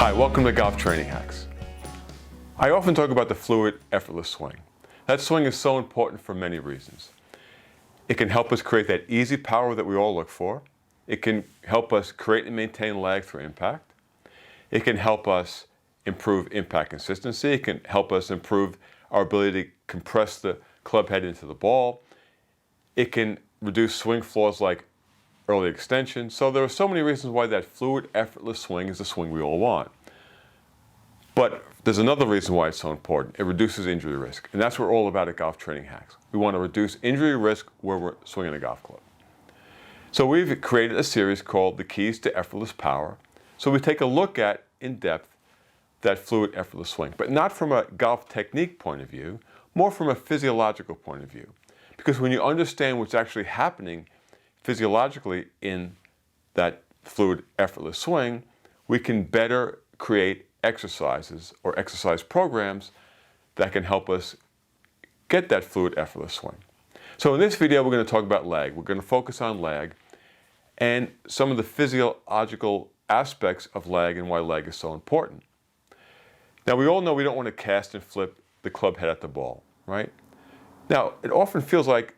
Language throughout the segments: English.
Hi, welcome to Golf Training Hacks. I often talk about the fluid, effortless swing. That swing is so important for many reasons. It can help us create that easy power that we all look for. It can help us create and maintain lag through impact. It can help us improve impact consistency. It can help us improve our ability to compress the club head into the ball. It can reduce swing flaws like early extension. So there are so many reasons why that fluid, effortless swing is the swing we all want. But there's another reason why it's so important. It reduces injury risk. And that's what we're all about at Golf Training Hacks. We want to reduce injury risk where we're swinging a golf club. So we've created a series called The Keys to Effortless Power. So we take a look at, in depth, that fluid, effortless swing. But not from a golf technique point of view, more from a physiological point of view. Because when you understand what's actually happening physiologically in that fluid, effortless swing, we can better create exercises or exercise programs that can help us get that fluid, effortless swing. So in this video, we're going to talk about lag. We're going to focus on lag and some of the physiological aspects of lag and why lag is so important. Now, we all know we don't want to cast and flip the club head at the ball, right? Now, it often feels like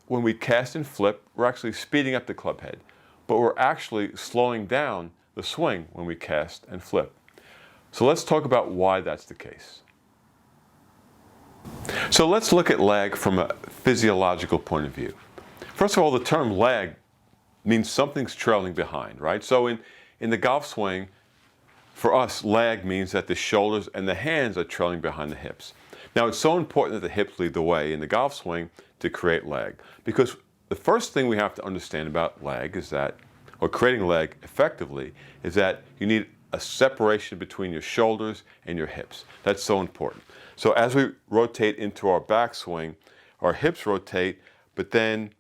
when we cast and flip, we're actually speeding up the club head, but we're actually slowing down the swing when we cast and flip. So let's talk about why that's the case. So let's look at lag from a physiological point of view. First of all, the term lag means something's trailing behind, right? So in the golf swing, for us, lag means that the shoulders and the hands are trailing behind the hips. Now, it's so important that the hips lead the way in the golf swing to create lag, because the first thing we have to understand about lag is that, or creating lag effectively, is that you need a separation between your shoulders and your hips. That's so important. So as we rotate into our backswing, our hips rotate, but then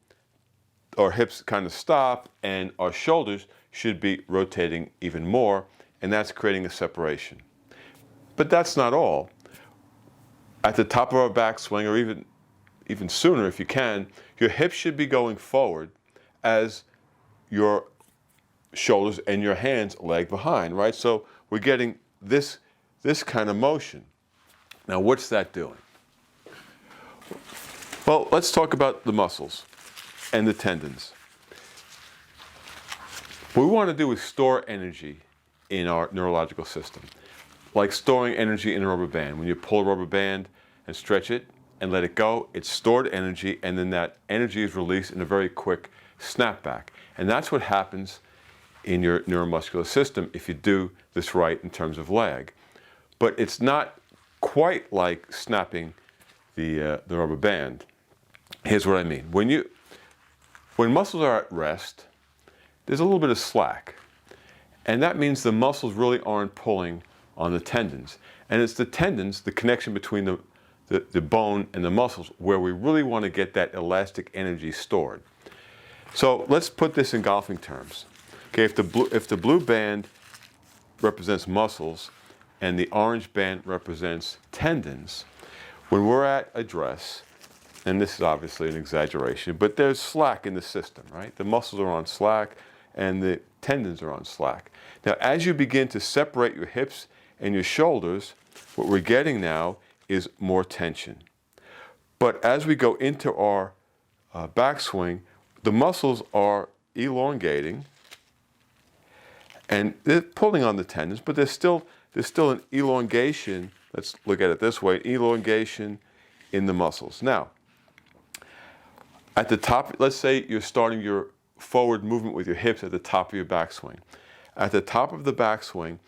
our hips kind of stop and our shoulders should be rotating even more, and that's creating a separation. But that's not all. At the top of our backswing, or even sooner if you can, your hips should be going forward as your shoulders and your hands lag behind, right? So we're getting this kind of motion. Now, what's that doing? Well, let's talk about the muscles and the tendons. What we want to do is store energy in our neurological system, like storing energy in a rubber band. When you pull a rubber band and stretch it and let it go, it's stored energy, and then that energy is released in a very quick snapback. And that's what happens in your neuromuscular system if you do this right in terms of lag. But it's not quite like snapping the rubber band. Here's what I mean. When muscles are at rest, there's a little bit of slack. And that means the muscles really aren't pulling on the tendons. And it's the tendons, the connection between the bone and the muscles, where we really want to get that elastic energy stored. So let's put this in golfing terms. Okay, if the blue band represents muscles and the orange band represents tendons, when we're at address, and this is obviously an exaggeration, but there's slack in the system, right? The muscles are on slack and the tendons are on slack. Now, as you begin to separate your hips and your shoulders, what we're getting now is more tension. But as we go into our backswing, the muscles are elongating and they're pulling on the tendons, but there's still an elongation. Let's look at it this way: elongation in the muscles. Now, at the top, let's say you're starting your forward movement with your hips at the top of your backswing. At the top of the backswing,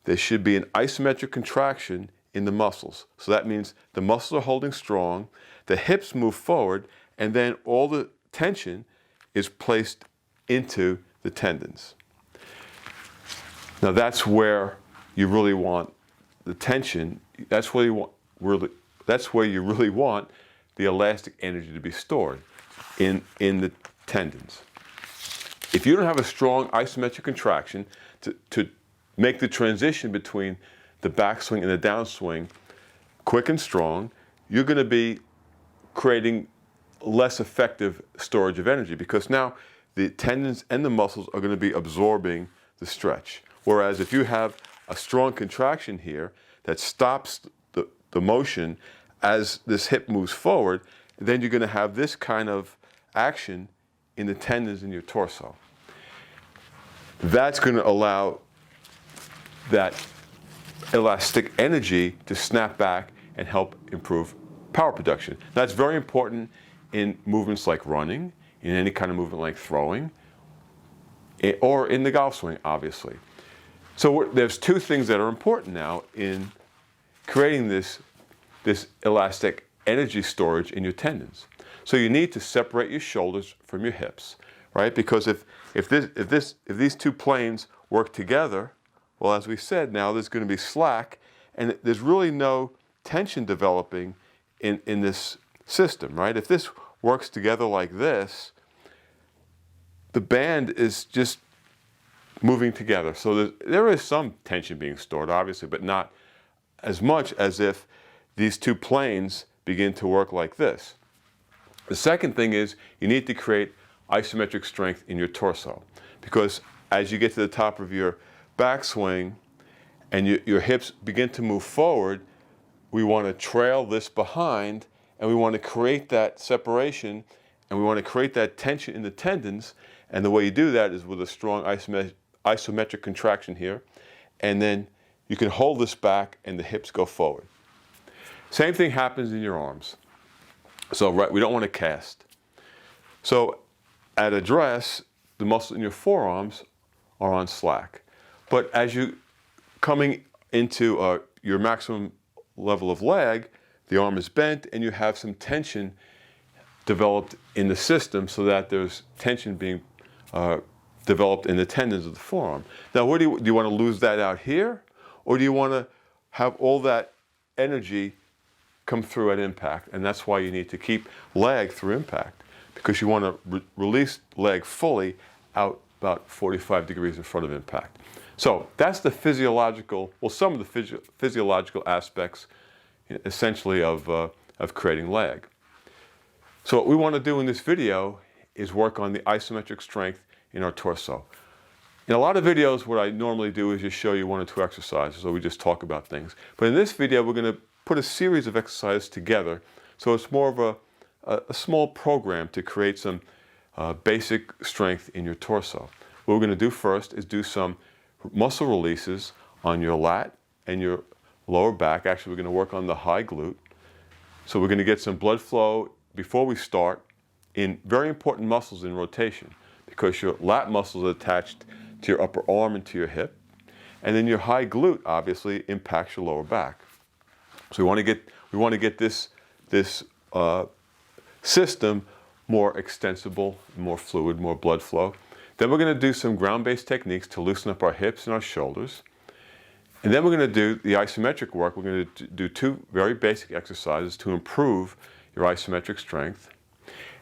there should be an isometric contraction in the muscles. So that means the muscles are holding strong, the hips move forward, and then all the tension is placed into the tendons. Now that's where you really want the tension. That's where you really want the elastic energy to be stored in the tendons. If you don't have a strong isometric contraction to make the transition between the backswing and the downswing quick and strong, you're going to be creating less effective storage of energy, because now the tendons and the muscles are going to be absorbing the stretch. Whereas if you have a strong contraction here that stops the motion as this hip moves forward. Then you're going to have this kind of action in the tendons in your torso. That's going to allow that elastic energy to snap back and help improve power production. That's very important in movements like running, in any kind of movement like throwing, or in the golf swing, obviously. So there's two things that are important now in creating this elastic energy storage in your tendons. So you need to separate your shoulders from your hips, right? Because if these two planes work together, well, as we said, now there's going to be slack, and there's really no tension developing in this system, right? If this works together like this, the band is just moving together. So there is some tension being stored, obviously, but not as much as if these two planes begin to work like this. The second thing is you need to create isometric strength in your torso, because as you get to the top of your backswing and your hips begin to move forward, we want to trail this behind, and we want to create that separation, and we want to create that tension in the tendons. And the way you do that is with a strong isometric contraction here, and then you can hold this back and the hips go forward. Same thing happens in your arms. So right, we don't want to cast. So at address, the muscles in your forearms are on slack. But as you coming into your maximum level of lag, the arm is bent and you have some tension developed in the system, so that there's tension being developed in the tendons of the forearm. Now, do you want to lose that out here, or do you want to have all that energy come through at impact? And that's why you need to keep lag through impact, because you want to release leg fully out about 45 degrees in front of impact. So that's the physiological, well, some of the physiological aspects, essentially, of creating lag. So what we want to do in this video is work on the isometric strength in our torso. In a lot of videos, what I normally do is just show you one or two exercises, or we just talk about things. But in this video, we're going to put a series of exercises together, so it's more of a small program to create some basic strength in your torso. What we're going to do first is do some muscle releases on your lat and your lower back. Actually, we're going to work on the high glute. So we're going to get some blood flow before we start in very important muscles in rotation, because your lat muscle is attached to your upper arm and to your hip, and then your high glute obviously impacts your lower back. So we want to get this system more extensible, more fluid, more blood flow. Then we're going to do some ground-based techniques to loosen up our hips and our shoulders. And then we're going to do the isometric work. We're going to do two very basic exercises to improve your isometric strength.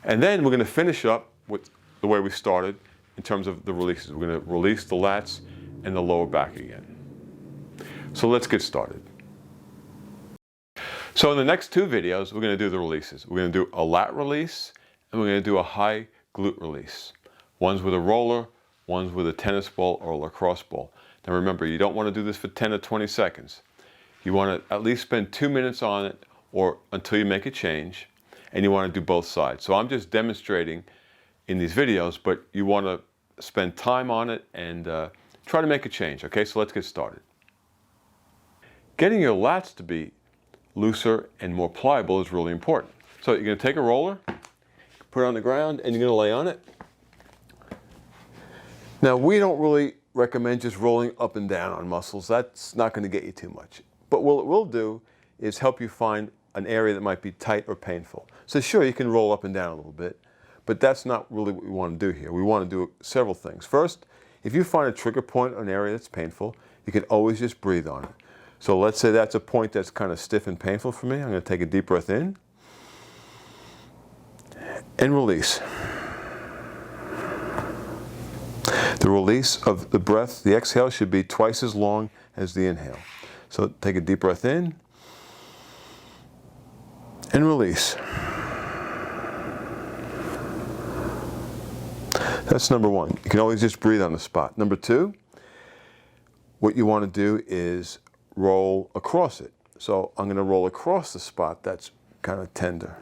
And then we're going to finish up with the way we started in terms of the releases. We're going to release the lats and the lower back again. So let's get started. So in the next two videos, we're going to do the releases. We're going to do a lat release, and we're going to do a high glute release. One's with a roller, one's with a tennis ball or a lacrosse ball. Now remember, you don't want to do this for 10 to 20 seconds. You want to at least spend 2 minutes on it, or until you make a change, and you want to do both sides. So I'm just demonstrating in these videos, but you want to spend time on it and try to make a change. Okay, so let's get started. Getting your lats to be looser and more pliable is really important. So you're going to take a roller, put it on the ground, and you're going to lay on it. Now, we don't really recommend just rolling up and down on muscles. That's not going to get you too much. But what it will do is help you find an area that might be tight or painful. So sure, you can roll up and down a little bit, but that's not really what we want to do here. We want to do several things. First, if you find a trigger point or an area that's painful, you can always just breathe on it. So let's say that's a point that's kind of stiff and painful for me. I'm going to take a deep breath in and release. The release of the breath, the exhale, should be twice as long as the inhale. So take a deep breath in and release. That's number one. You can always just breathe on the spot. Number two, what you want to do is roll across it. So I'm going to roll across the spot that's kind of tender.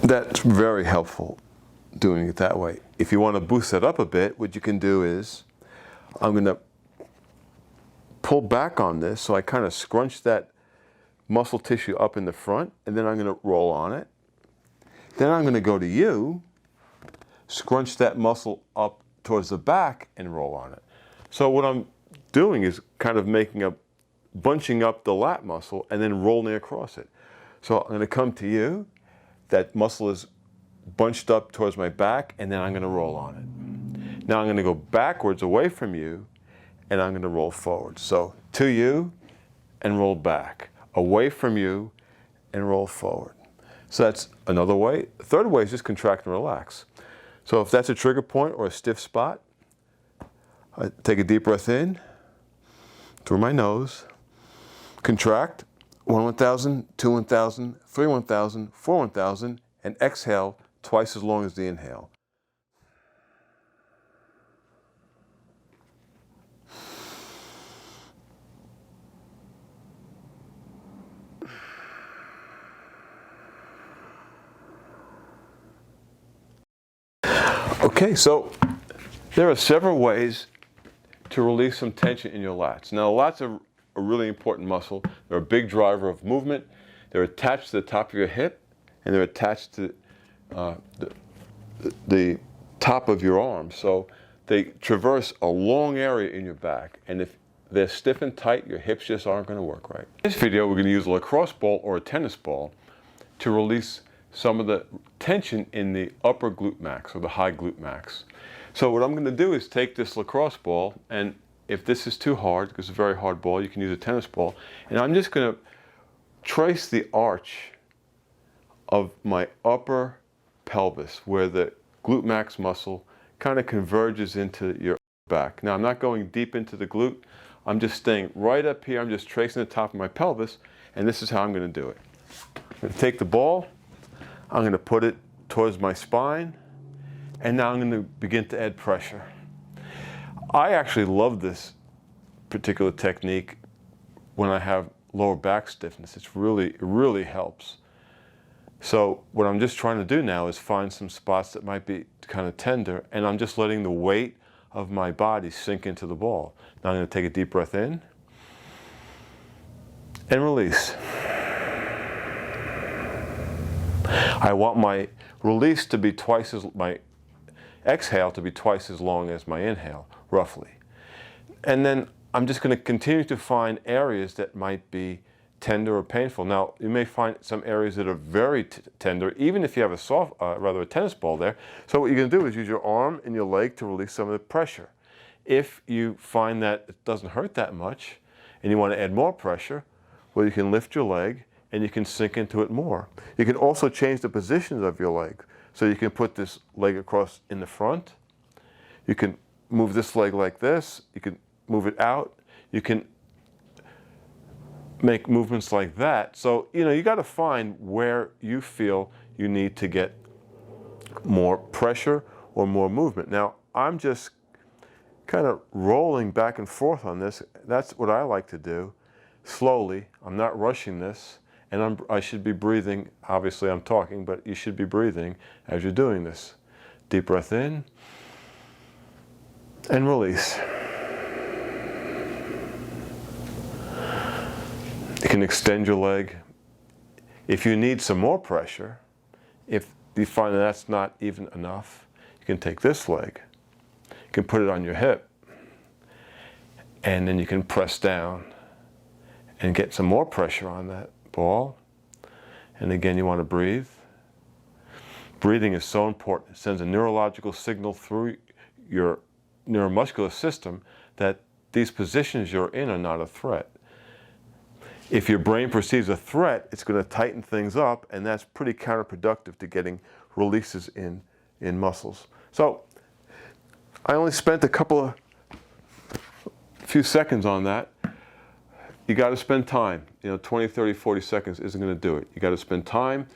That's very helpful, doing it that way. If you want to boost that up a bit, what you can do is I'm going to pull back on this, so I kind of scrunch that muscle tissue up in the front, and then I'm going to roll on it. Then I'm going to go to you, scrunch that muscle up towards the back, and roll on it. So what I'm doing is kind of bunching up the lat muscle and then rolling across it. So I'm going to come to you, that muscle is bunched up towards my back, and then I'm going to roll on it. Now I'm going to go backwards away from you, and I'm going to roll forward. So to you, and roll back. Away from you, and roll forward. So that's another way. The third way is just contract and relax. So if that's a trigger point or a stiff spot, I take a deep breath in through my nose, contract, 1 1,000, 2 1,000, 3 1,000, 4 1,000, and exhale twice as long as the inhale. Okay, so there are several ways to release some tension in your lats. Now, lats are a really important muscle. They're a big driver of movement. They're attached to the top of your hip, and they're attached to the top of your arm. So they traverse a long area in your back, and if they're stiff and tight, your hips just aren't going to work right. In this video, we're going to use a lacrosse ball or a tennis ball to release some of the tension in the upper glute max or the high glute max. So what I'm going to do is take this lacrosse ball, and if this is too hard, because it's a very hard ball, you can use a tennis ball, and I'm just going to trace the arch of my upper pelvis where the glute max muscle kind of converges into your back. Now I'm not going deep into the glute, I'm just staying right up here, I'm just tracing the top of my pelvis, and this is how I'm going to do it. I'm going to take the ball, I'm going to put it towards my spine, and now I'm going to begin to add pressure. I actually love this particular technique when I have lower back stiffness. It really helps. So what I'm just trying to do now is find some spots that might be kind of tender, and I'm just letting the weight of my body sink into the ball. Now I'm going to take a deep breath in and release. I want my release to be my exhale to be twice as long as my inhale, roughly. And then I'm just going to continue to find areas that might be tender or painful. Now, you may find some areas that are very tender, even if you have a tennis ball there. So what you're going to do is use your arm and your leg to release some of the pressure. If you find that it doesn't hurt that much, and you want to add more pressure, well, you can lift your leg and you can sink into it more. You can also change the positions of your leg. So you can put this leg across in the front. You can move this leg like this. You can move it out. You can make movements like that. So, you got to find where you feel you need to get more pressure or more movement. Now, I'm just kind of rolling back and forth on this. That's what I like to do, slowly. I'm not rushing this. And I should be breathing, obviously I'm talking, but you should be breathing as you're doing this. Deep breath in and release. You can extend your leg. If you need some more pressure, if you find that that's not even enough, you can take this leg, you can put it on your hip, and then you can press down and get some more pressure on that ball. And again, you want to breathe. Breathing is so important. It sends a neurological signal through your neuromuscular system that these positions you're in are not a threat. If your brain perceives a threat, it's going to tighten things up, and that's pretty counterproductive to getting releases in muscles. So I only spent a few seconds on that. You got to spend time. 20, 30, 40 seconds isn't going to do it. You got to spend time,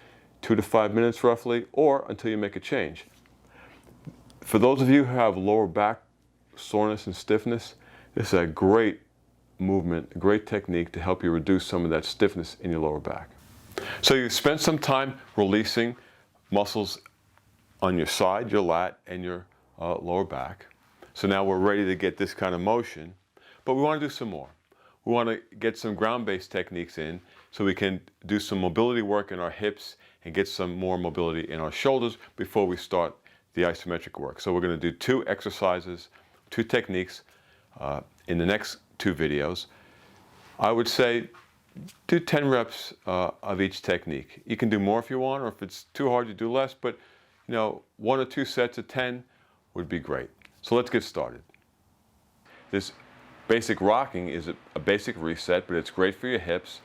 2 to 5 minutes roughly, or until you make a change. For those of you who have lower back soreness and stiffness, this is a great movement, a great technique to help you reduce some of that stiffness in your lower back. So you spent some time releasing muscles on your side, your lat, and your lower back. So now we're ready to get this kind of motion, but we want to do some more. We want to get some ground-based techniques in so we can do some mobility work in our hips and get some more mobility in our shoulders before we start the isometric work. So we're going to do 2 exercises, 2 techniques in the next 2 videos. I would say do 10 reps of each technique. You can do more if you want, or if it's too hard, you do less, but 1 or 2 sets of 10 would be great. So let's get started. This basic rocking is a basic reset, but it's great for your hips,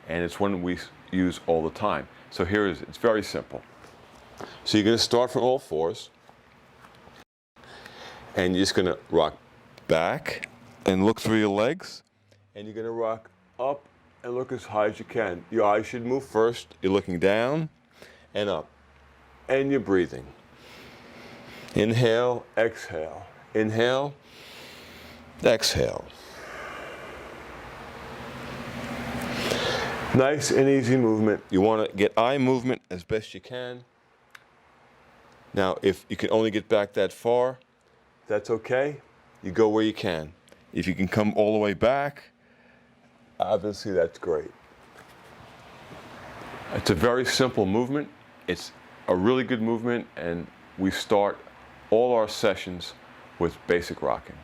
and it's one we use all the time. So it's very simple. So you're going to start from all fours, and you're just going to rock back and look through your legs, and you're going to rock up and look as high as you can. Your eyes should move first. You're looking down and up, and you're breathing. Inhale, exhale. Inhale, exhale. Nice and easy movement. You want to get eye movement as best you can. Now, if you can only get back that far, that's okay. You go where you can. If you can come all the way back, obviously that's great. It's a very simple movement. It's a really good movement, and we start all our sessions with basic rocking.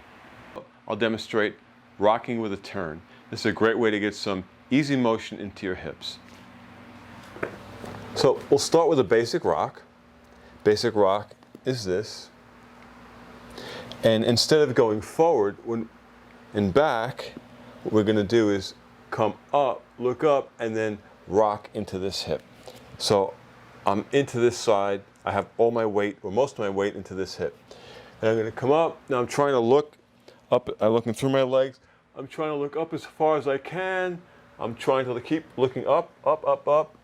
I'll demonstrate rocking with a turn. This is a great way to get some easy motion into your hips. So we'll start with a basic rock. Basic rock is this. And instead of going forward and back, what we're going to do is come up, look up, and then rock into this hip. So I'm into this side. I have all my weight, or most of my weight, into this hip. And I'm going to come up. Now I'm trying to look up. I'm looking through my legs. I'm trying to look up as far as I can. I'm trying to keep looking up, up, up, up,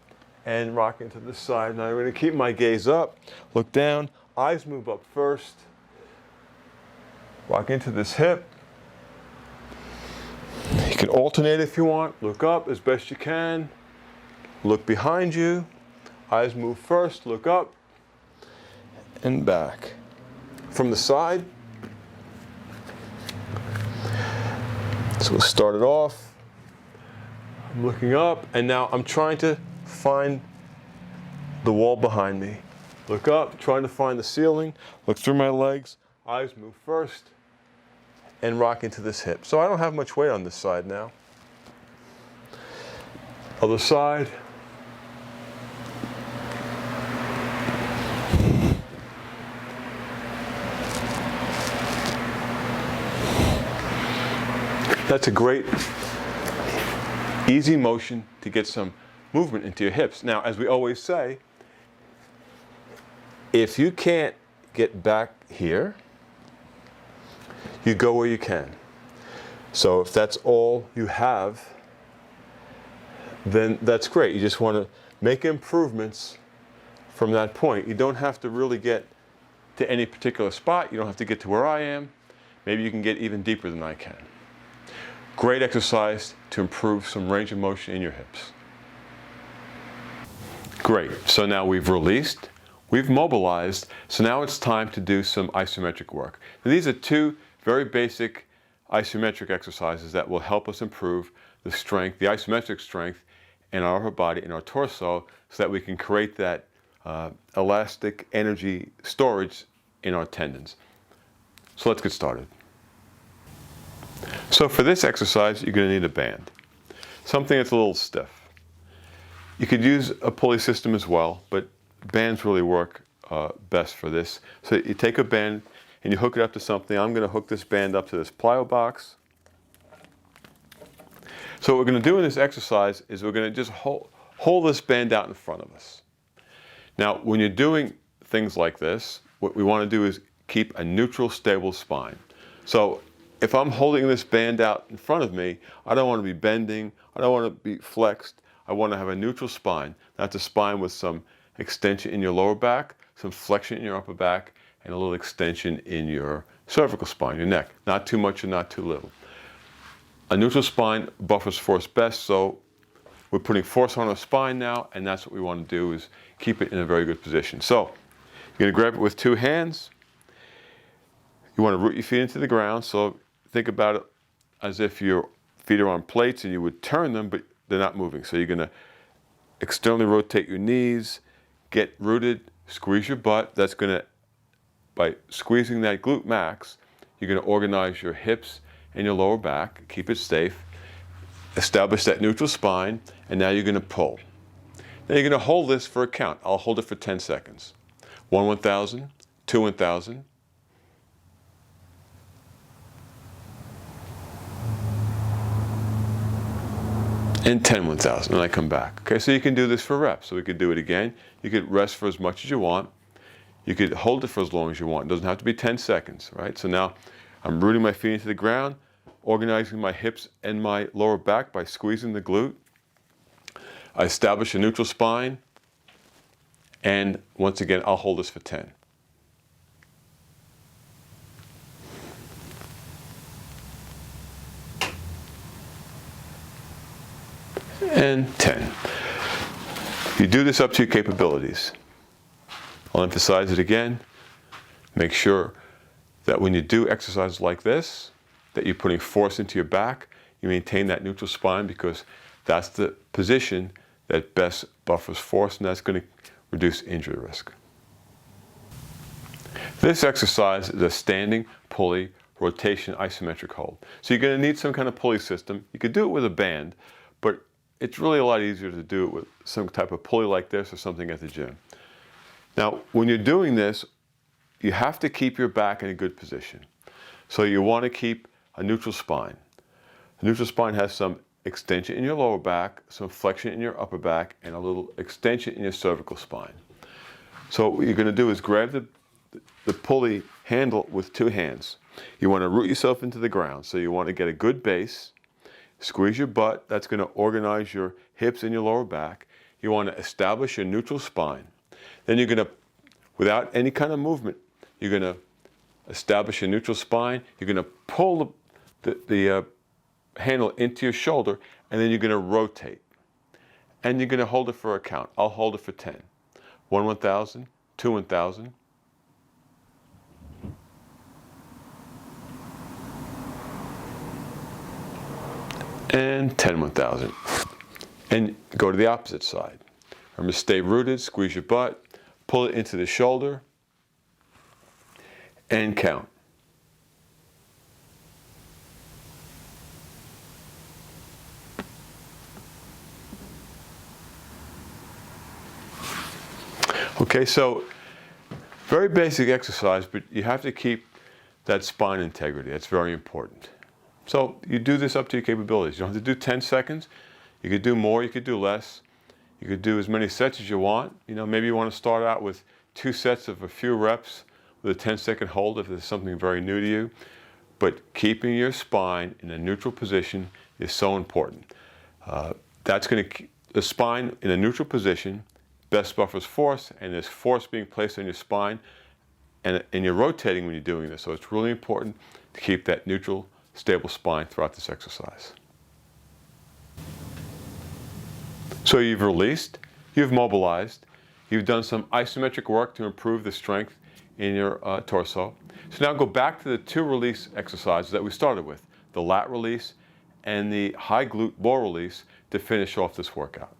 and rocking to this side. Now I'm going to keep my gaze up, look down, eyes move up first, rock into this hip. You can alternate if you want. Look up as best you can. Look behind you. Eyes move first, look up, and back. From the side. So we'll start it off. I'm looking up, and now I'm trying to find the wall behind me. Look up, trying to find the ceiling. Look through my legs. Eyes move first, and rock into this hip. So I don't have much weight on this side now. Other side. That's a great, easy motion to get some movement into your hips. Now, as we always say, if you can't get back here, you go where you can. So if that's all you have, then that's great. You just want to make improvements from that point. You don't have to really get to any particular spot. You don't have to get to where I am. Maybe you can get even deeper than I can. Great exercise to improve some range of motion in your hips. Great, so now we've released, we've mobilized, so now it's time to do some isometric work. Now, these are 2 very basic isometric exercises that will help us improve the strength, the isometric strength in our upper body, in our torso, so that we can create that elastic energy storage in our tendons. So let's get started. So for this exercise, you're going to need a band, something that's a little stiff. You could use a pulley system as well, but bands really work best for this. So you take a band and you hook it up to something. I'm going to hook this band up to this plyo box. So what we're going to do in this exercise is we're going to just hold this band out in front of us. Now, when you're doing things like this, what we want to do is keep a neutral, stable spine. So if I'm holding this band out in front of me, I don't want to be bending, I don't want to be flexed, I want to have a neutral spine. That's a spine with some extension in your lower back, some flexion in your upper back, and a little extension in your cervical spine, your neck. Not too much and not too little. A neutral spine buffers force best, so we're putting force on our spine now, and that's what we want to do, is keep it in a very good position. So you're going to grab it with two hands. You want to root your feet into the ground, so think about it as if your feet are on plates and you would turn them, but they're not moving. So you're going to externally rotate your knees, get rooted, squeeze your butt. That's going to, by squeezing that glute max, you're going to organize your hips and your lower back, keep it safe, establish that neutral spine, and now you're going to pull. Now you're going to hold this for a count. I'll hold it for 10 seconds. 1 1,000, 2 1,000. And 10 1,000, and I come back. Okay, so you can do this for reps. So we could do it again. You could rest for as much as you want. You could hold it for as long as you want. It doesn't have to be 10 seconds, right? So now I'm rooting my feet into the ground, organizing my hips and my lower back by squeezing the glute. I establish a neutral spine, and once again, I'll hold this for 10. And 10. You do this up to your capabilities. I'll emphasize it again. Make sure that when you do exercises like this, that you're putting force into your back, you maintain that neutral spine, because that's the position that best buffers force, and that's going to reduce injury risk. This exercise is a standing pulley rotation isometric hold. So you're going to need some kind of pulley system. You could do it with a band, but it's really a lot easier to do it with some type of pulley like this or something at the gym. Now, when you're doing this, you have to keep your back in a good position. So you want to keep a neutral spine. A neutral spine has some extension in your lower back, some flexion in your upper back, and a little extension in your cervical spine. So what you're going to do is grab the pulley handle with two hands. You want to root yourself into the ground. So you want to get a good base. Squeeze your butt. That's going to organize your hips and your lower back. You want to establish your neutral spine. Then you're going to, without any kind of movement, you're going to establish a neutral spine. You're going to pull the handle into your shoulder, and then you're going to rotate. And you're going to hold it for a count. I'll hold it for 10. 1 1,000, 2 1,000. And 10 1,000. And go to the opposite side. Remember, stay rooted, squeeze your butt, pull it into the shoulder, and count. Okay, so very basic exercise, but you have to keep that spine integrity. That's very important. So you do this up to your capabilities. You don't have to do 10 seconds. You could do more, you could do less. You could do as many sets as you want. You know, maybe you want to start out with 2 sets of a few reps with a 10-second hold if there's something very new to you. But keeping your spine in a neutral position is so important. That's going to keep the spine in a neutral position, best buffers force, and there's force being placed on your spine, and you're rotating when you're doing this. So it's really important to keep that neutral, stable spine throughout this exercise. So you've released, you've mobilized, you've done some isometric work to improve the strength in your torso. So now go back to the 2 release exercises that we started with, the lat release and the high glute ball release, to finish off this workout.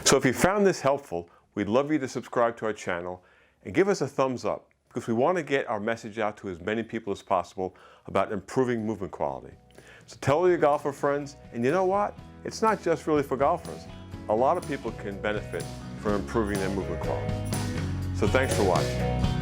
So if you found this helpful, we'd love you to subscribe to our channel and give us a thumbs up, because we want to get our message out to as many people as possible about improving movement quality. So tell all your golfer friends, and you know what? It's not just really for golfers. A lot of people can benefit from improving their movement quality. So thanks for watching.